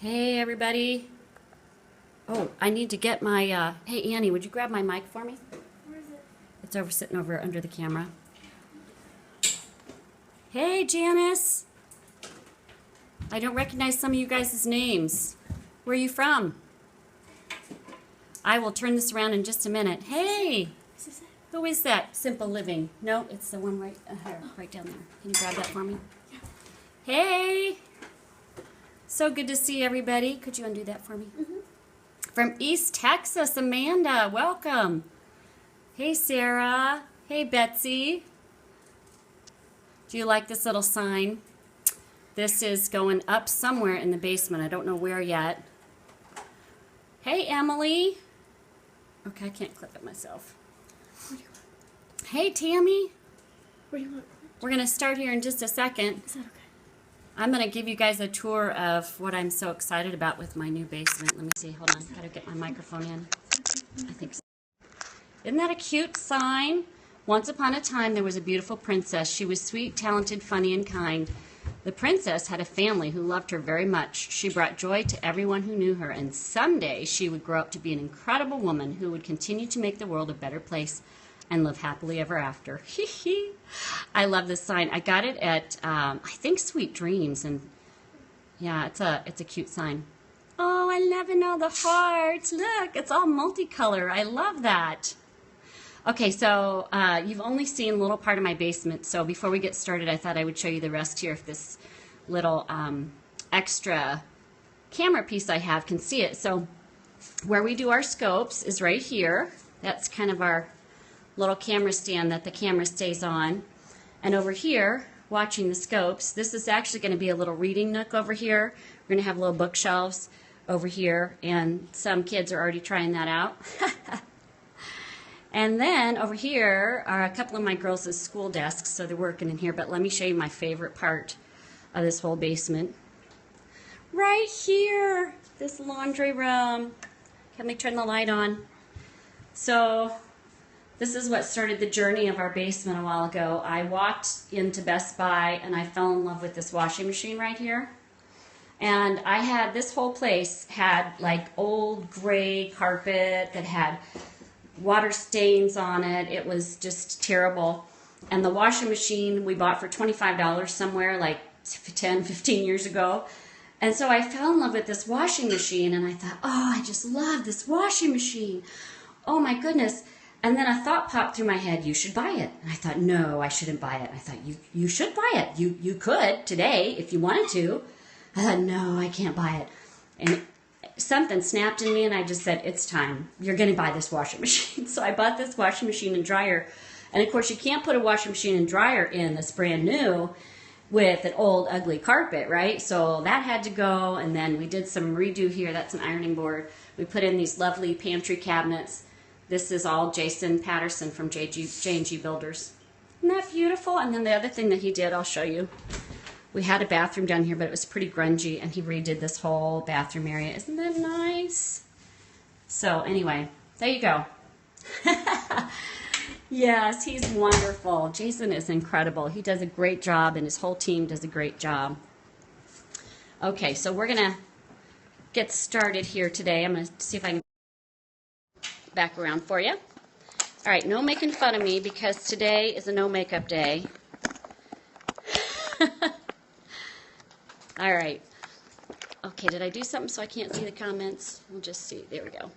Hey everybody. Oh, I need to get my, hey Annie, would you grab my mic for me? Where is it? It's over, sitting over under the camera. Hey Janice. I don't recognize some of you guys' names. Where are you from? I will turn this around in just a minute. Hey, Is this it? who is that? Simple Living. No, it's the one right here, right down there. Can you grab that for me? Yeah. Hey. So good to see everybody. Could you undo that for me? Mm-hmm. From East Texas, Amanda, welcome. Hey, Sarah. Hey, Betsy. Do you like this little sign? This is going up somewhere in the basement. I don't know where yet. Hey, Emily. Okay, I can't click it myself. What do you want? Hey, Tammy. What do you want? We're going to start here in just a second. Is that okay? I'm going to give you guys a tour of what I'm so excited about with my new basement. Let me see. Hold on. Got to get my microphone in. I think so. Isn't that a cute sign? Once upon a time, there was a beautiful princess. She was sweet, talented, funny, and kind. The princess had a family who loved her very much. She brought joy to everyone who knew her, and someday she would grow up to be an incredible woman who would continue to make the world a better place and live happily ever after. I love this sign. I got it at, I think, Sweet Dreams, and yeah, it's a cute sign. Oh, I love all the hearts. Look, it's all multicolor. I love that. Okay, so you've only seen a little part of my basement, so before we get started, I thought I would show you the rest here if this little extra camera piece I have can see it. So where we do our scopes is right here. That's kind of our little camera stand that the camera stays on. And over here, watching the scopes, this is actually going to be a little reading nook over here. We're going to have little bookshelves over here, and some kids are already trying that out. And then over here are a couple of my girls' school desks, so they're working in here. But let me show you my favorite part of this whole basement. Right here, this laundry room. Let me turn the light on. So this is what started the journey of our basement a while ago. I walked into Best Buy and I fell in love with this washing machine right here. And I had, this whole place had like old gray carpet that had water stains on it. It was just terrible. And the washing machine we bought for $25 somewhere like 10, 15 years ago. And so I fell in love with this washing machine and I thought, oh, I just love this washing machine. Oh my goodness. And then a thought popped through my head, you should buy it. And I thought, no, I shouldn't buy it. And I thought, you should buy it. You could today if you wanted to. I thought, no, I can't buy it. And something snapped in me and I just said, it's time. You're going to buy this washing machine. So I bought this washing machine and dryer. And of course, you can't put a washing machine and dryer in that's brand new with an old ugly carpet, right? So that had to go. And then we did some redo here. That's an ironing board. We put in these lovely pantry cabinets. This is all Jason Patterson from J&G Builders. Isn't that beautiful? And then the other thing that he did, I'll show you. We had a bathroom down here, but it was pretty grungy, and he redid this whole bathroom area. Isn't that nice? So anyway, there you go. Yes, he's wonderful. Jason is incredible. He does a great job, and his whole team does a great job. Okay, so we're going to get started here today. I'm going to see if I can back around for you. All right, no making fun of me because today is a no makeup day. All right. Okay, did I do something so I can't see the comments? We'll just see. There we go.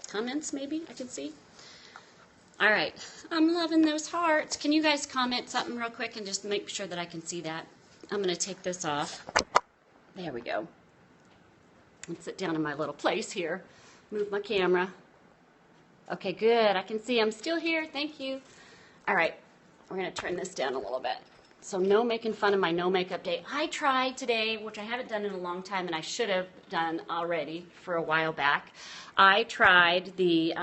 Comments, maybe I can see. All right. I'm loving those hearts. Can you guys comment something real quick and just make sure that I can see that? I'm going to take this off. There we go. Let's sit down in my little place here. Move my camera. Okay, good. I can see I'm still here. Thank you. All right. We're going to turn this down a little bit. So no making fun of my no makeup day. I tried today, which I haven't done in a long time, and I should have done already for a while back. I tried the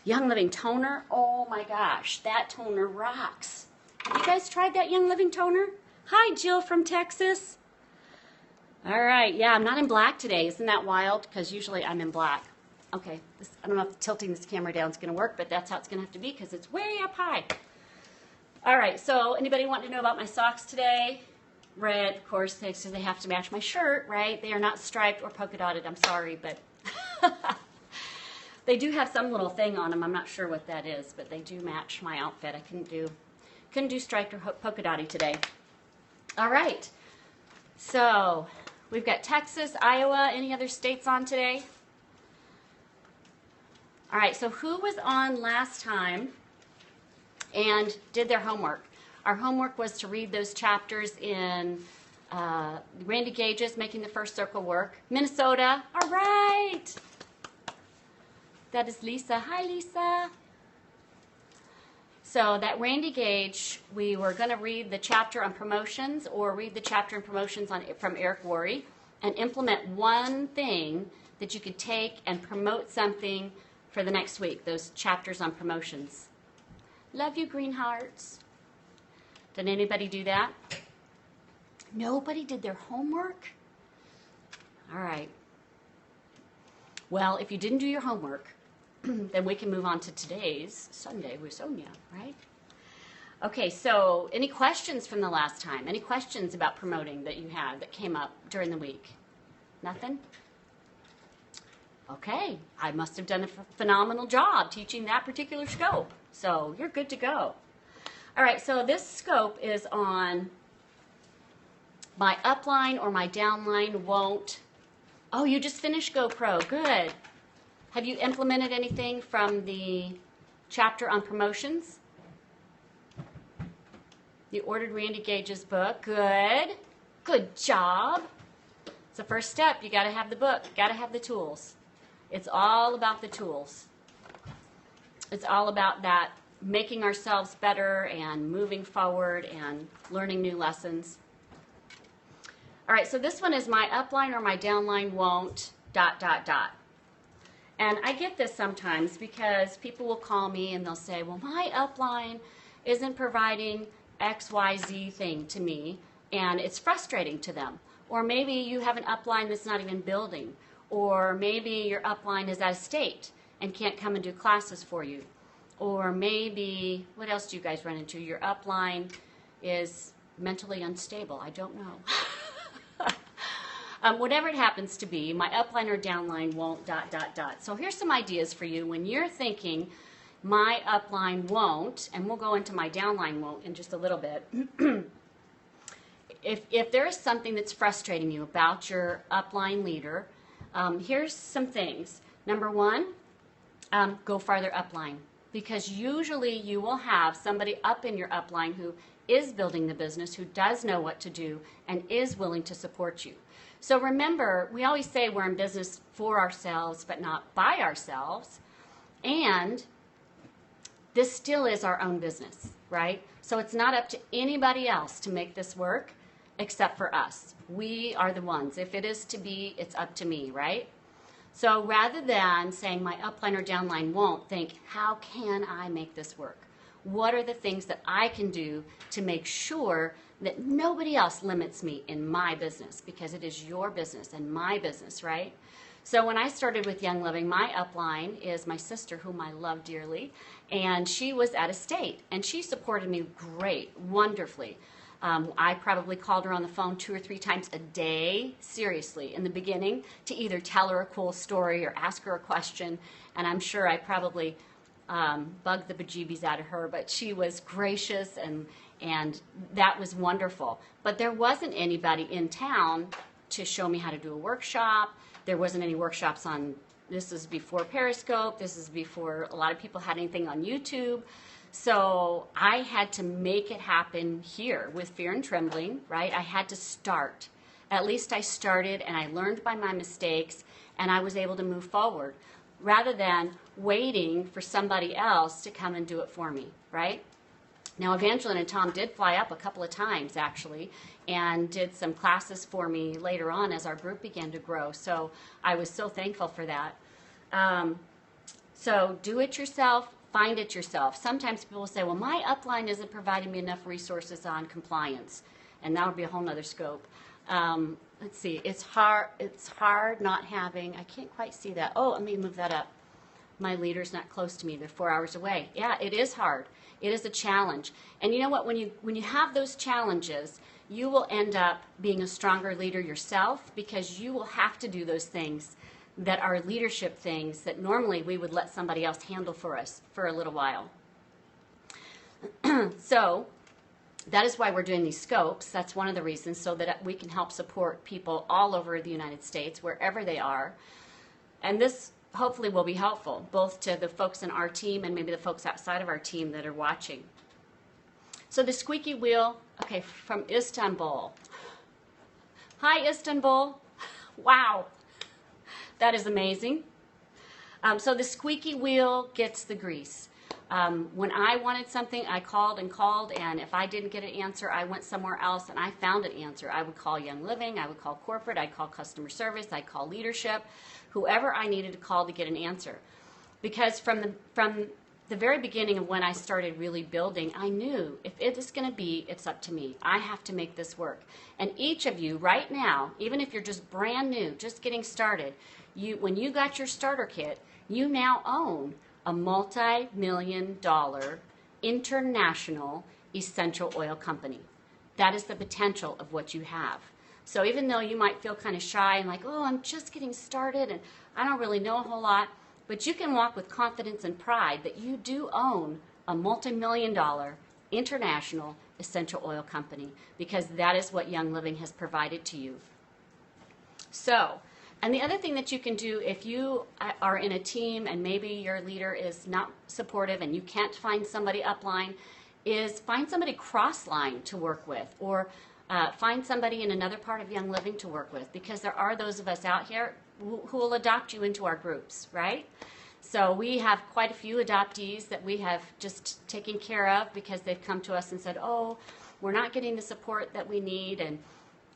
Young Living toner. Oh my gosh, that toner rocks. Have you guys tried that Young Living toner? Hi, Jill from Texas. All right, yeah, I'm not in black today. Isn't that wild? Because usually I'm in black. Okay, I don't know if tilting this camera down is going to work, but that's how it's going to have to be because it's way up high. All right, so anybody want to know about my socks today? red, of course, so they have to match my shirt, right? They are not striped or polka dotted. I'm sorry, but they do have some little thing on them. I'm not sure what that is, but they do match my outfit. I couldn't do striped or polka dotted today. All right. So we've got Texas, Iowa, any other states on today? All right, so who was on last time and did their homework? Our homework was to read those chapters in Randy Gage's Making the First Circle Work. Minnesota, all right. That is Lisa. Hi, Lisa. So that Randy Gage, we were going to read the chapter on promotions or read the chapter on promotions from Eric Worre and implement one thing that you could take and promote something for the next week, those chapters on promotions. Love you, green hearts. Did anybody do that? Nobody did their homework? All right. Well, if you didn't do your homework, then we can move on to today's Sunday with Sonya, right? Okay, so any questions from the last time? Any questions about promoting that you had that came up during the week? Nothing? Okay, I must have done a phenomenal job teaching that particular scope. So you're good to go. All right, so this scope is on my upline or my downline won't. Oh, you just finished GoPro. Good. Have you implemented anything from the chapter on promotions? You ordered Randy Gage's book. Good. Good job. It's the first step. You got to have the book. You got to have the tools. It's all about the tools. It's all about that, making ourselves better and moving forward and learning new lessons. All right, so this one is my upline or my downline won't ... And I get this sometimes because people will call me and they'll say, well, my upline isn't providing XYZ thing to me, and it's frustrating to them. Or maybe you have an upline that's not even building. Or maybe your upline is out of state and can't come and do classes for you. Or maybe, what else do you guys run into? Your upline is mentally unstable. I don't know. Whatever it happens to be, my upline or downline won't ... So here's some ideas for you when you're thinking my upline won't, and we'll go into my downline won't in just a little bit. If there is something that's frustrating you about your upline leader, here's some things. Number one, go farther upline, because usually you will have somebody up in your upline who is building the business, who does know what to do, and is willing to support you. So remember, we always say we're in business for ourselves, but not by ourselves. And this still is our own business, right? So it's not up to anybody else to make this work except for us. We are the ones. If it is to be, it's up to me, right? So rather than saying my upline or downline won't, think, how can I make this work? What are the things that I can do to make sure that nobody else limits me in my business, because it is your business and my business, right? So when I started with Young Living, my upline is my sister, whom I love dearly, and she was out of state, and she supported me great, wonderfully. I probably called her on the phone 2 or 3 times a day, seriously, in the beginning, to either tell her a cool story or ask her a question, and I'm sure I probably bugged the bejeebies out of her, but she was gracious, and that was wonderful. But there wasn't anybody in town to show me how to do a workshop. There wasn't any workshops on, this is before Periscope, this is before a lot of people had anything on YouTube. So I had to make it happen here with fear and trembling, right? I had to start. At least I started, and I learned by my mistakes, and I was able to move forward rather than waiting for somebody else to come and do it for me, right? Now, Evangeline and Tom did fly up a couple of times, actually, and did some classes for me later on as our group began to grow. So I was so thankful for that. So do it yourself, find it yourself. Sometimes people will say, well, my upline isn't providing me enough resources on compliance, and that would be a whole nother scope. Let's see, it's hard not having, I can't quite see that. Oh, let me move that up. My leader's not close to me, they're 4 hours away. Yeah, it is hard. It is a challenge. And you know what, when you have those challenges, you will end up being a stronger leader yourself, because you will have to do those things that are leadership things that normally we would let somebody else handle for us for a little while. So that is why we're doing these scopes. That's one of the reasons, so that we can help support people all over the United States, wherever they are. And this hopefully will be helpful, both to the folks in our team and maybe the folks outside of our team that are watching. So the squeaky wheel, okay, from Istanbul. Hi, Istanbul. Wow, that is amazing. So the squeaky wheel gets the grease. When I wanted something, I called and called, and if I didn't get an answer, I went somewhere else and I found an answer. I would call Young Living, I would call corporate, I'd call customer service, I'd call leadership, whoever I needed to call to get an answer. Because from the very beginning of when I started really building, I knew if it is going to be, it's up to me. I have to make this work. And each of you right now, even if you're just brand new, just getting started, when you got your starter kit, you now own a multi-million-dollar international essential oil company. That is the potential of what you have. So even though you might feel kind of shy and like, oh, I'm just getting started and I don't really know a whole lot, but you can walk with confidence and pride that you do own a multi-million-dollar international essential oil company, because that is what Young Living has provided to you. So, and the other thing that you can do if you are in a team and maybe your leader is not supportive and you can't find somebody upline, is find somebody cross-line to work with, or find somebody in another part of Young Living to work with, because there are those of us out here who will adopt you into our groups, right? So we have quite a few adoptees that we have just taken care of because they've come to us and said, oh, we're not getting the support that we need,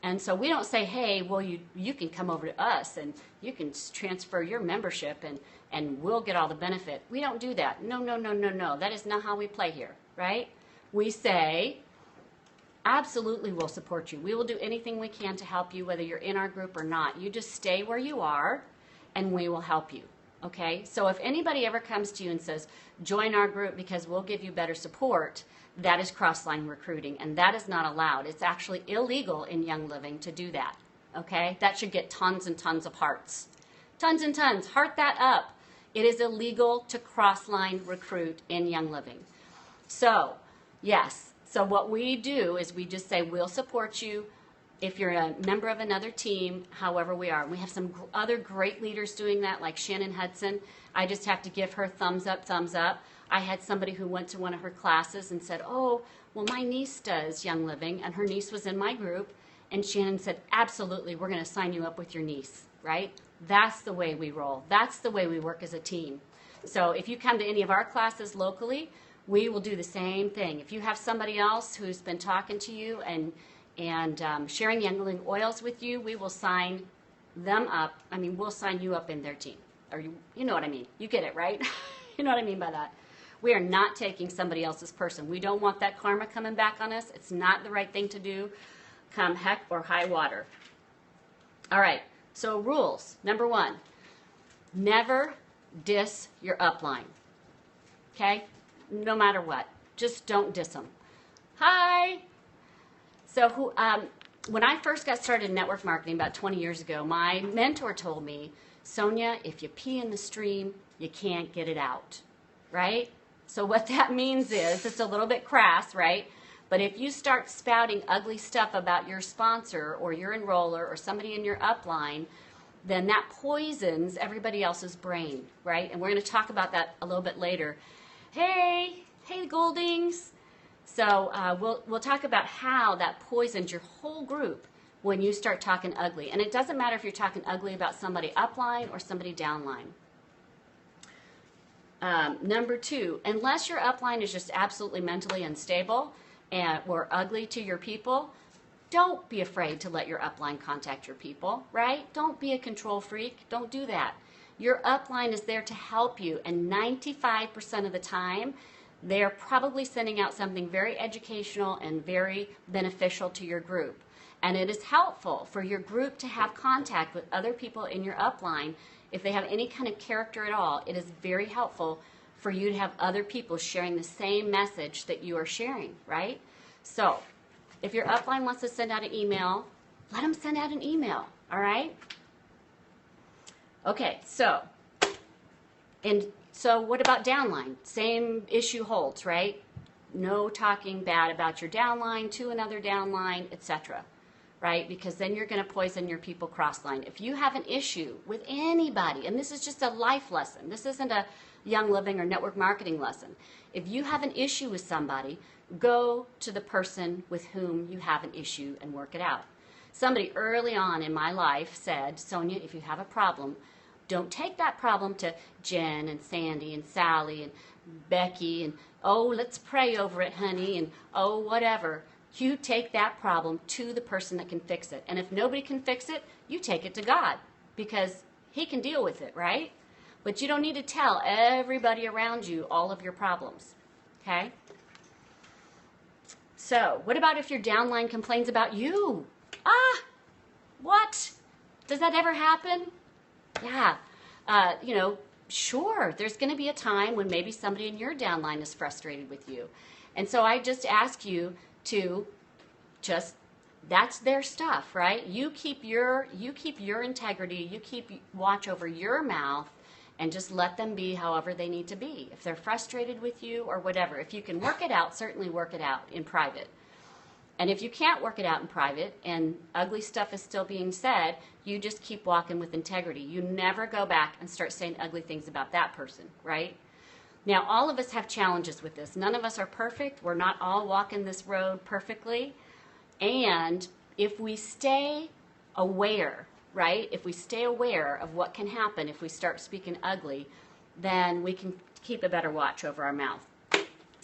and so we don't say, hey, well, you can come over to us and you can transfer your membership and we'll get all the benefit. We don't do that. No, no, no, no, no. That is not how we play here, right? We say, absolutely, we'll support you. We will do anything we can to help you, whether you're in our group or not. You just stay where you are and we will help you, okay? So if anybody ever comes to you and says, join our group because we'll give you better support, that is cross-line recruiting, and that is not allowed. It's actually illegal in Young Living to do that, okay? That should get tons and tons of hearts. Tons and tons. Heart that up. It is illegal to cross-line recruit in Young Living. So, yes. So what we do is we just say, we'll support you if you're a member of another team, however we are. We have some other great leaders doing that, like Shannon Hudson. I just have to give her thumbs up, thumbs up. I had somebody who went to one of her classes and said, oh, well, my niece does Young Living, and her niece was in my group, and Shannon said, absolutely, we're going to sign you up with your niece, right? That's the way we roll. That's the way we work as a team. So if you come to any of our classes locally, we will do the same thing. If you have somebody else who's been talking to you and sharing Young Living oils with you, we will sign them up. I mean, we'll sign you up in their team. Or you know what I mean. You get it, right? You know what I mean by that. We are not taking somebody else's person. We don't want that karma coming back on us. It's not the right thing to do, come heck or high water. All right, so rules. Number 1, never diss your upline, okay? No matter what. Just don't diss them. Hi! So when I first got started in network marketing about 20 years ago, my mentor told me, Sonya, if you pee in the stream, you can't get it out, right? So what that means is, it's a little bit crass, right? But if you start spouting ugly stuff about your sponsor or your enroller or somebody in your upline, then that poisons everybody else's brain, right? And we're going to talk about that a little bit later. Hey Goldings. So we'll talk about how that poisons your whole group when you start talking ugly. And it doesn't matter if you're talking ugly about somebody upline or somebody downline. Number 2, unless your upline is just absolutely mentally unstable or ugly to your people, don't be afraid to let your upline contact your people, right? Don't be a control freak. Don't do that. Your upline is there to help you, and 95% of the time, they're probably sending out something very educational and very beneficial to your group. And it is helpful for your group to have contact with other people in your upline. If they have any kind of character at all, it is very helpful for you to have other people sharing the same message that you are sharing, right? So If your upline wants to send out an email, let them send out an email, all right? Okay, so what about downline? Same issue holds, right? No talking bad about your downline to another downline, etc., right? Because then you're going to poison your people crossline. If you have an issue with anybody, and this is just a life lesson, this isn't a Young Living or network marketing lesson. If you have an issue with somebody, go to the person with whom you have an issue and work it out. Somebody early on in my life said, Sonya, if you have a problem, don't take that problem to Jen and Sandy and Sally and Becky and, oh, let's pray over it, honey, and oh, whatever. You take that problem to the person that can fix it. And if nobody can fix it, you take it to God because He can deal with it, right? But you don't need to tell everybody around you all of your problems, okay? So, what about if your downline complains about you? What? Does that ever happen? Yeah. Sure, there's going to be a time when maybe somebody in your downline is frustrated with you. And so I just ask you to that's their stuff, right? You keep your integrity, you keep watch over your mouth, and just let them be however they need to be. If they're frustrated with you or whatever, if you can work it out, certainly work it out in private. And if you can't work it out in private and ugly stuff is still being said, you just keep walking with integrity. You never go back and start saying ugly things about that person, right? Now, all of us have challenges with this. None of us are perfect. We're not all walking this road perfectly. And if we stay aware, right? If we stay aware of what can happen if we start speaking ugly, then we can keep a better watch over our mouth.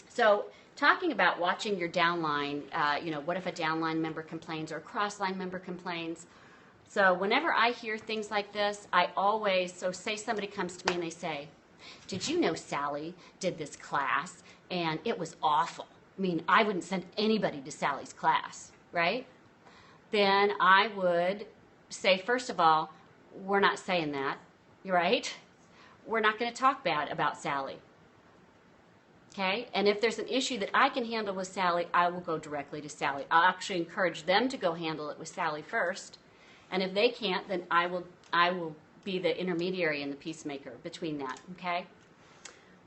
So, talking about watching your downline, what if a downline member complains or a crossline member complains? So whenever I hear things like this, say somebody comes to me and they say, did you know Sally did this class and it was awful? I mean, I wouldn't send anybody to Sally's class, right? Then I would say, first of all, we're not saying that, right? We're not going to talk bad about Sally. Okay, and if there's an issue that I can handle with Sally, I will go directly to Sally. I'll actually encourage them to go handle it with Sally first. And if they can't, then I will be the intermediary and the peacemaker between that, okay?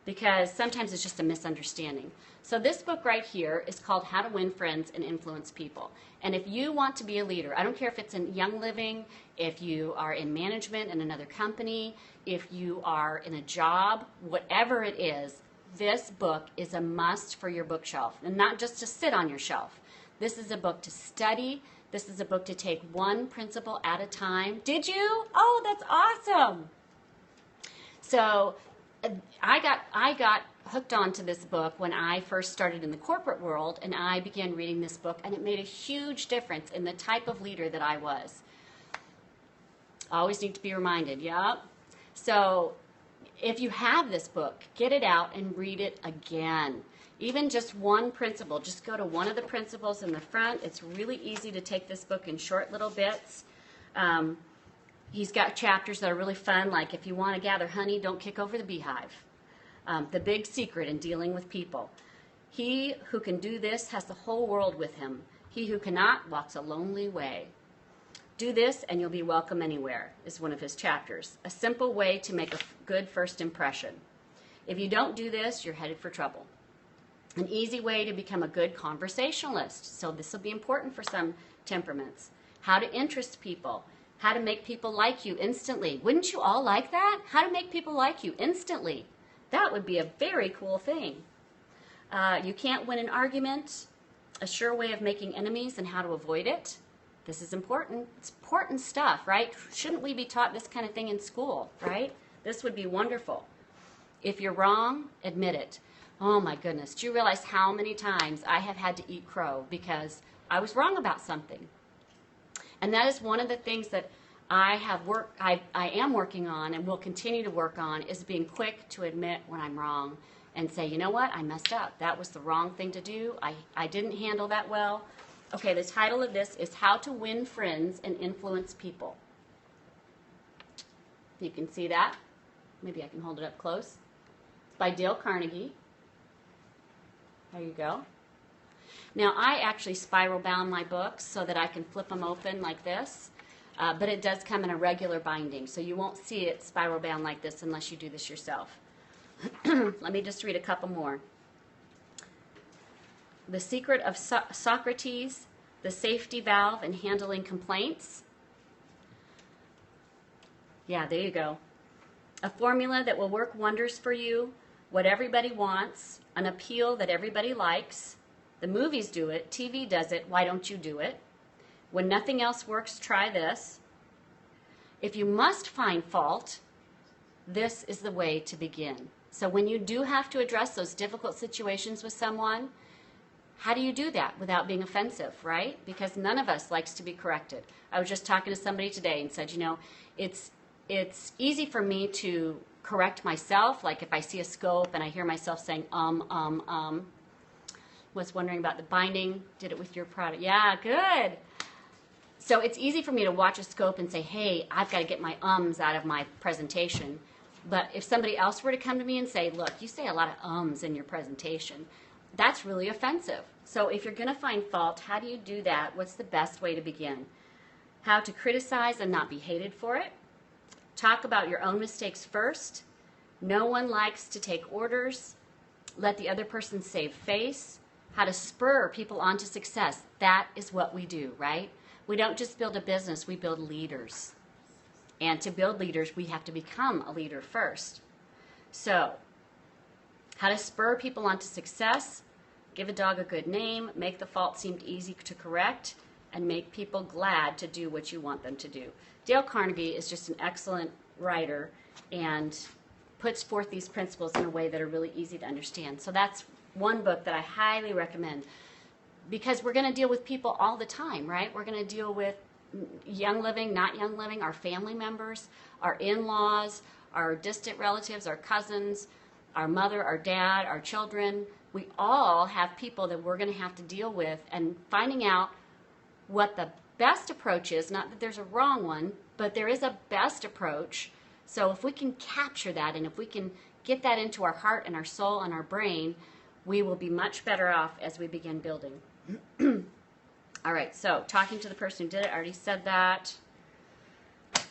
Because sometimes it's just a misunderstanding. So this book right here is called How to Win Friends and Influence People. And if you want to be a leader, I don't care if it's in Young Living, if you are in management in another company, if you are in a job, whatever it is, this book is a must for your bookshelf, and not just to sit on your shelf. This is a book to study. This is a book to take one principle at a time. Did you? Oh, that's awesome. So I got hooked onto this book when I first started in the corporate world, and I began reading this book, and it made a huge difference in the type of leader that I was. Always need to be reminded, yep. So if you have this book, get it out and read it again. Even just one principle. Just go to one of the principles in the front. It's really easy to take this book in short little bits. He's got chapters that are really fun, like if you want to gather honey, don't kick over the beehive. The big secret in dealing with people. He who can do this has the whole world with him. He who cannot walks a lonely way. Do this and you'll be welcome anywhere, is one of his chapters. A simple way to make a good first impression. If you don't do this, you're headed for trouble. An easy way to become a good conversationalist. So this will be important for some temperaments. How to interest people. How to make people like you instantly. Wouldn't you all like that? How to make people like you instantly. That would be a very cool thing. You can't win an argument. A sure way of making enemies and how to avoid it. This is important. It's important stuff, right? Shouldn't we be taught this kind of thing in school, right? This would be wonderful. If you're wrong, admit it. Oh my goodness. Do you realize how many times I have had to eat crow because I was wrong about something? And that is one of the things that I am working on and will continue to work on, is being quick to admit when I'm wrong and say, you know what, I messed up. That was the wrong thing to do. I didn't handle that well. Okay, the title of this is How to Win Friends and Influence People. You can see that. Maybe I can hold it up close. It's by Dale Carnegie. There you go. Now, I actually spiral bound my books so that I can flip them open like this, but it does come in a regular binding, so you won't see it spiral bound like this unless you do this yourself. Let me just read a couple more. The Secret of Socrates, The Safety Valve in Handling Complaints. Yeah, there you go. A formula that will work wonders for you, what everybody wants, an appeal that everybody likes. The movies do it, TV does it, why don't you do it? When nothing else works, try this. If you must find fault, this is the way to begin. So when you do have to address those difficult situations with someone, how do you do that without being offensive, right? Because none of us likes to be corrected. I was just talking to somebody today and said, you know, it's easy for me to correct myself, like if I see a scope and I hear myself saying, was wondering about the binding, did it with your product. Yeah, good. So it's easy for me to watch a scope and say, hey, I've got to get my ums out of my presentation. But if somebody else were to come to me and say, look, you say a lot of ums in your presentation, that's really offensive. So if you're going to find fault, how do you do that? What's the best way to begin? How to criticize and not be hated for it. Talk about your own mistakes first. No one likes to take orders. Let the other person save face. How to spur people on to success. That is what we do, right? We don't just build a business, we build leaders. And to build leaders, we have to become a leader first. So, how to spur people on to success. Give a dog a good name. Make the fault seem easy to correct. And make people glad to do what you want them to do. Dale Carnegie is just an excellent writer and puts forth these principles in a way that are really easy to understand. So that's one book that I highly recommend, because we're going to deal with people all the time, right? We're going to deal with young living, not young living, our family members, our in-laws, our distant relatives, our cousins, our mother, our dad, our children. We all have people that we're going to have to deal with, and finding out what the best approach is, not that there's a wrong one, but there is a best approach. So if we can capture that and if we can get that into our heart and our soul and our brain, we will be much better off as we begin building. All right, so talking to the person who did it, I already said that.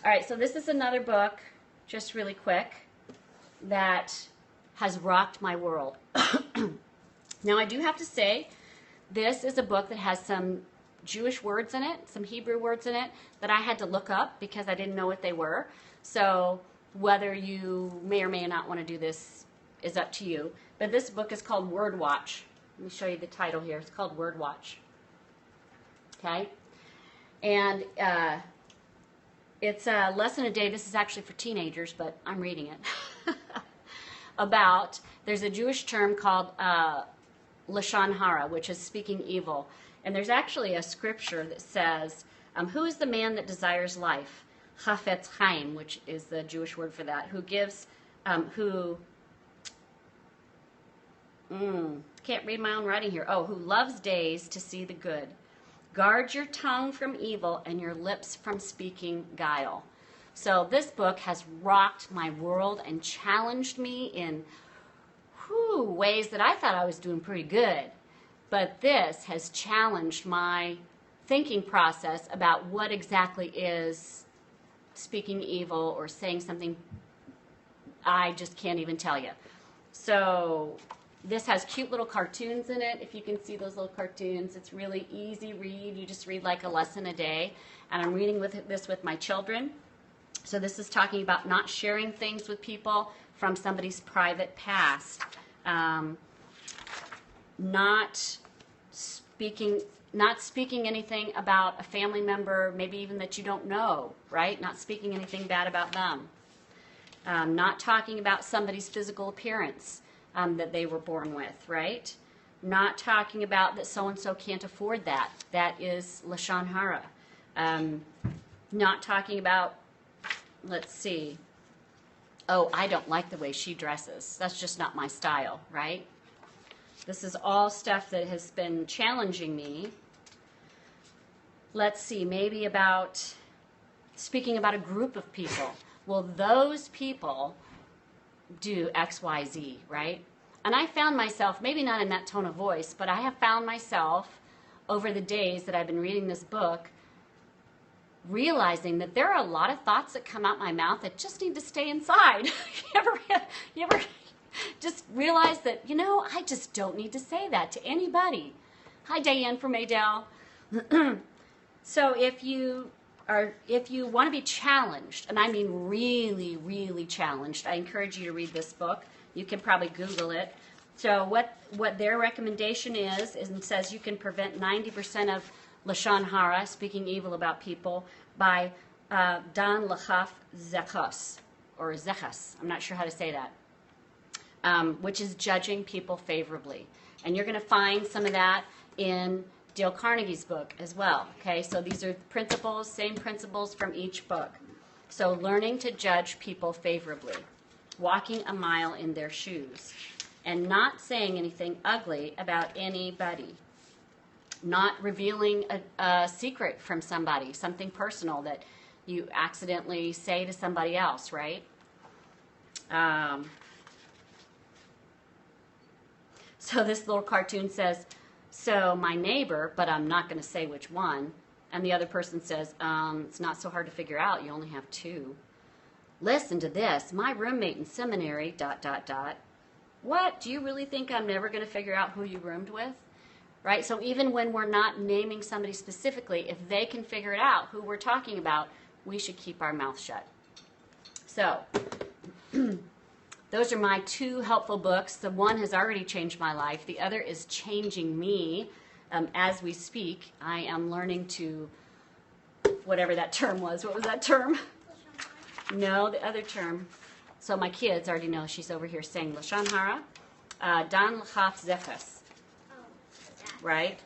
All right, so this is another book, just really quick, that has rocked my world. Now, I do have to say, this is a book that has some Jewish words in it, some Hebrew words in it, that I had to look up because I didn't know what they were. So whether you may or may not want to do this is up to you. But this book is called Word Watch. Let me show you the title here. It's called Word Watch. Okay? And it's a lesson a day. This is actually for teenagers, but I'm reading it. About, there's a Jewish term called Lashon Hara, which is speaking evil. And there's actually a scripture that says, who is the man that desires life? Chafetz Chaim, which is the Jewish word for that, who gives, can't read my own writing here. Oh, who loves days to see the good. Guard your tongue from evil and your lips from speaking guile. So this book has rocked my world and challenged me in ways that I thought I was doing pretty good. But this has challenged my thinking process about what exactly is speaking evil or saying something I just can't even tell you. So this has cute little cartoons in it. If you can see those little cartoons, it's really easy read. You just read like a lesson a day. And I'm reading this with my children. So this is talking about not sharing things with people from somebody's private past. Not speaking anything about a family member, maybe even that you don't know, right? Not speaking anything bad about them. Not talking about somebody's physical appearance that they were born with, right? Not talking about that so-and-so can't afford that. That is Lashon Hara. Not talking about, let's see, oh, I don't like the way she dresses. That's just not my style, right? This is all stuff that has been challenging me. Let's see, maybe about speaking about a group of people. Well, those people do X, Y, Z, right? And I found myself, maybe not in that tone of voice, but I have found myself over the days that I've been reading this book, realizing that there are a lot of thoughts that come out my mouth that just need to stay inside. you ever just realize that, I just don't need to say that to anybody. Hi, Diane from Adele. So if you want to be challenged, and I mean really, really challenged, I encourage you to read this book. You can probably Google it. So what their recommendation is it says you can prevent 90% of Lashon Hara, speaking evil about people, by Dan Lachaf Zechos, or Zechas. I'm not sure how to say that, which is judging people favorably. And you're going to find some of that in Dale Carnegie's book as well. Okay, so these are principles, same principles from each book. So learning to judge people favorably, walking a mile in their shoes, and not saying anything ugly about anybody, not revealing a secret from somebody, something personal that you accidentally say to somebody else, right? So this little cartoon says, so my neighbor, but I'm not going to say which one, and the other person says, it's not so hard to figure out, you only have two. Listen to this, my roommate in seminary, ... What? Do you really think I'm never going to figure out who you roomed with? Right? So even when we're not naming somebody specifically, if they can figure it out who we're talking about, we should keep our mouth shut. So those are my two helpful books. The one has already changed my life. The other is changing me as we speak. I am learning to, whatever that term was. What was that term? No, the other term. So my kids already know. She's over here saying Lashon Hara, Dan Lachaf Zechas. Right?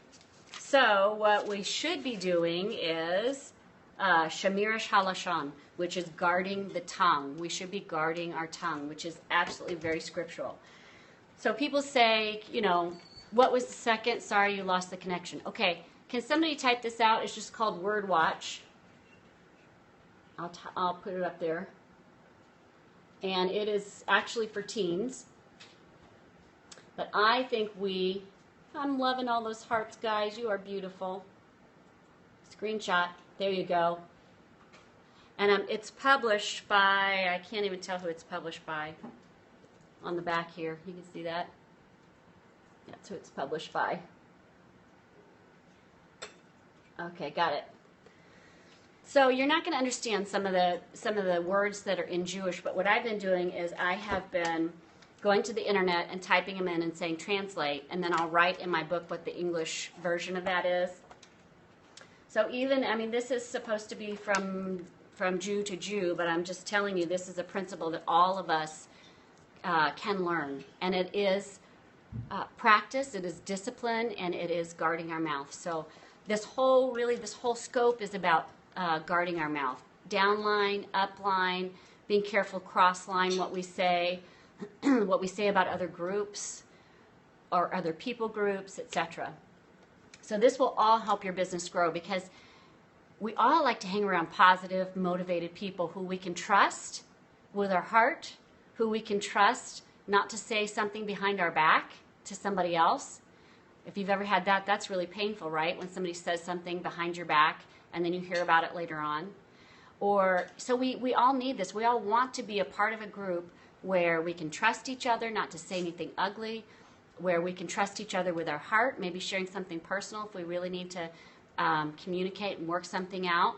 So what we should be doing is Shamirish Halashon, which is guarding the tongue. We should be guarding our tongue, which is absolutely very scriptural. So people say, what was the second? Sorry, you lost the connection. Okay, can somebody type this out? It's just called Word Watch. I'll put it up there. And it is actually for teens. But I think I'm loving all those hearts, guys. You are beautiful. Screenshot. There you go. And it's published by, I can't even tell who it's published by. On the back here, you can see that. That's who it's published by. Okay, got it. So you're not going to understand some of the words that are in Jewish, but what I've been doing is I have been going to the internet and typing them in and saying translate, and then I'll write in my book what the English version of that is. So this is supposed to be from Jew to Jew, but I'm just telling you this is a principle that all of us can learn. And it is practice, it is discipline, and it is guarding our mouth. So this whole scope is about guarding our mouth. Downline, upline, being careful crossline what we say, what we say about other groups or other people groups, etc. So this will all help your business grow because we all like to hang around positive, motivated people who we can trust with our heart, who we can trust not to say something behind our back to somebody else. If you've ever had that, that's really painful, right? When somebody says something behind your back and then you hear about it later on. So we all need this. We all want to be a part of a group where we can trust each other not to say anything ugly, where we can trust each other with our heart, maybe sharing something personal if we really need to communicate and work something out.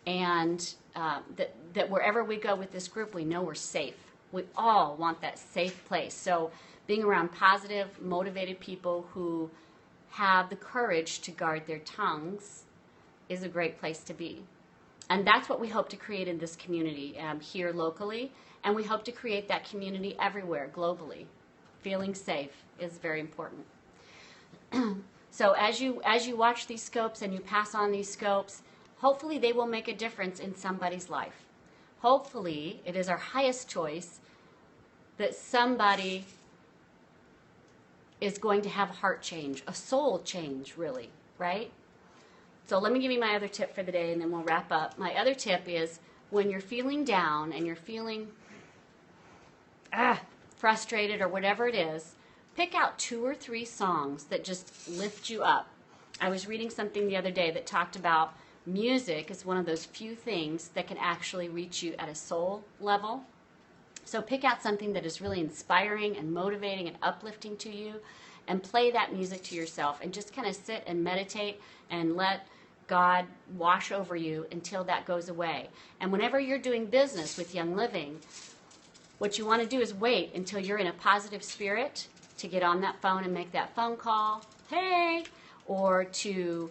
And that wherever we go with this group, we know we're safe. We all want that safe place. So being around positive, motivated people who have the courage to guard their tongues is a great place to be. And that's what we hope to create in this community here locally, and we hope to create that community everywhere, globally. Feeling safe is very important. So as you watch these scopes and you pass on these scopes, hopefully they will make a difference in somebody's life. Hopefully it is our highest choice that somebody is going to have a heart change, a soul change, really, right? So let me give you my other tip for the day, and then we'll wrap up. My other tip is when you're feeling down and you're feeling frustrated or whatever it is, pick out 2 or 3 songs that just lift you up. I was reading something the other day that talked about music is one of those few things that can actually reach you at a soul level. So pick out something that is really inspiring and motivating and uplifting to you and play that music to yourself and just kind of sit and meditate and let God wash over you until that goes away. And whenever you're doing business with Young Living, what you want to do is wait until you're in a positive spirit to get on that phone and make that phone call, hey, or to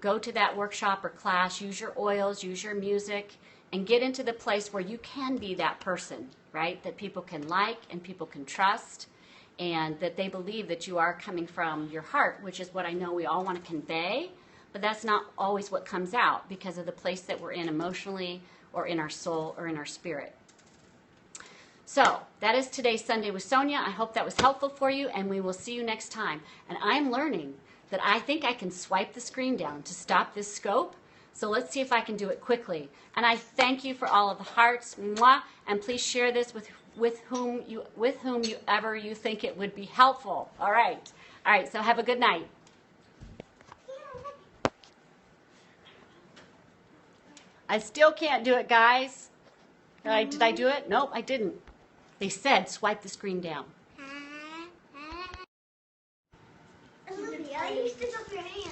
go to that workshop or class, use your oils, use your music, and get into the place where you can be that person, right? That people can like and people can trust, and that they believe that you are coming from your heart, which is what I know we all want to convey, but that's not always what comes out because of the place that we're in emotionally or in our soul or in our spirit. So that is today's Sunday with Sonya. I hope that was helpful for you, and we will see you next time. And I'm learning that I think I can swipe the screen down to stop this scope. So let's see if I can do it quickly. And I thank you for all of the hearts. Mwah, and please share this with whomever you think it would be helpful. All right. So have a good night. I still can't do it, guys. Did I do it? Nope, I didn't. They said swipe the screen down. Olivia, you stick up your hand.